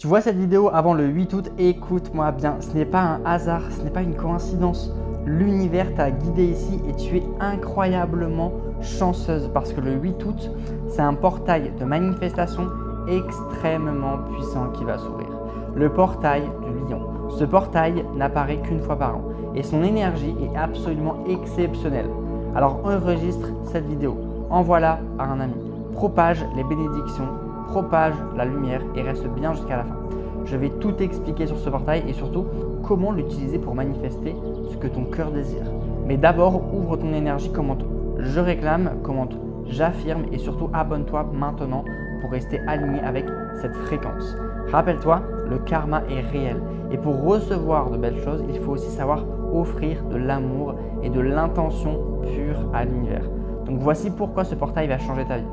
Tu vois cette vidéo avant le 8 août, écoute-moi bien, ce n'est pas un hasard, ce n'est pas une coïncidence. L'univers t'a guidé ici et tu es incroyablement chanceuse parce que le 8 août, c'est un portail de manifestation extrêmement puissant qui va s'ouvrir. Le portail du lion. Ce portail n'apparaît qu'une fois par an et son énergie est absolument exceptionnelle. Alors enregistre cette vidéo, envoie-la à un ami, propage les bénédictions, propage la lumière et reste bien jusqu'à la fin. Je vais tout expliquer sur ce portail et surtout comment l'utiliser pour manifester ce que ton cœur désire. Mais d'abord, ouvre ton énergie, commente je réclame, commente j'affirme et surtout abonne-toi maintenant pour rester aligné avec cette fréquence. Rappelle-toi, le karma est réel et pour recevoir de belles choses, il faut aussi savoir offrir de l'amour et de l'intention pure à l'univers. Donc voici pourquoi ce portail va changer ta vie.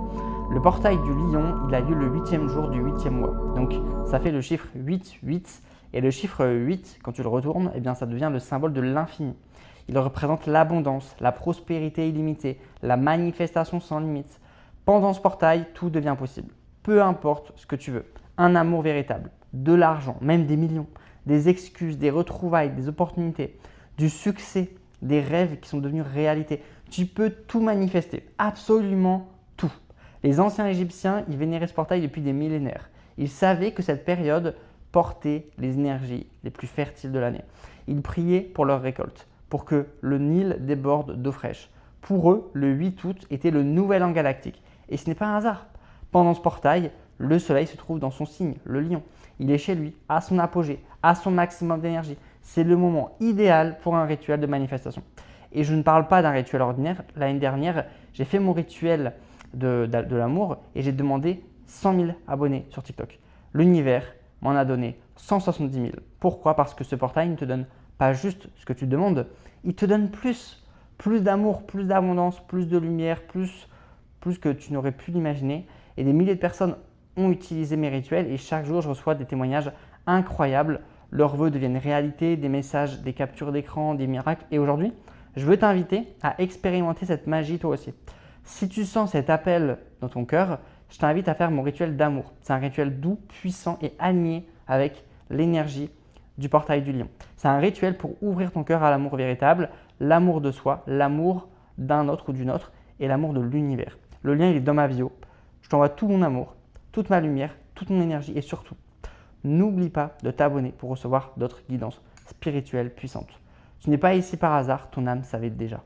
Le portail du lion, il a lieu le 8e jour du 8e mois. Donc ça fait le chiffre 8, 8. Et le chiffre 8, quand tu le retournes, eh bien, ça devient le symbole de l'infini. Il représente l'abondance, la prospérité illimitée, la manifestation sans limite. Pendant ce portail, tout devient possible. Peu importe ce que tu veux. Un amour véritable, de l'argent, même des millions, des excuses, des retrouvailles, des opportunités, du succès, des rêves qui sont devenus réalité. Tu peux tout manifester, absolument tout. Les anciens Égyptiens, ils vénéraient ce portail depuis des millénaires. Ils savaient que cette période portait les énergies les plus fertiles de l'année. Ils priaient pour leur récolte, pour que le Nil déborde d'eau fraîche. Pour eux, le 8 août était le nouvel an galactique. Et ce n'est pas un hasard. Pendant ce portail, le soleil se trouve dans son signe, le lion. Il est chez lui, à son apogée, à son maximum d'énergie. C'est le moment idéal pour un rituel de manifestation. Et je ne parle pas d'un rituel ordinaire. L'année dernière, j'ai fait mon rituel de l'amour et j'ai demandé 100 000 abonnés sur TikTok. L'univers m'en a donné 170 000. Pourquoi? Parce que ce portail ne te donne pas juste ce que tu demandes, il te donne plus d'amour, plus d'abondance, plus de lumière, plus que tu n'aurais pu l'imaginer. Et des milliers de personnes ont utilisé mes rituels et chaque jour, je reçois des témoignages incroyables. Leurs vœux deviennent réalité, des messages, des captures d'écran, des miracles. Et aujourd'hui, je veux t'inviter à expérimenter cette magie toi aussi. Si tu sens cet appel dans ton cœur, je t'invite à faire mon rituel d'amour. C'est un rituel doux, puissant et aligné avec l'énergie du portail du lion. C'est un rituel pour ouvrir ton cœur à l'amour véritable, l'amour de soi, l'amour d'un autre ou d'une autre et l'amour de l'univers. Le lien il est dans ma bio. Je t'envoie tout mon amour, toute ma lumière, toute mon énergie et surtout, n'oublie pas de t'abonner pour recevoir d'autres guidances spirituelles puissantes. Tu n'es pas ici par hasard, ton âme savait déjà.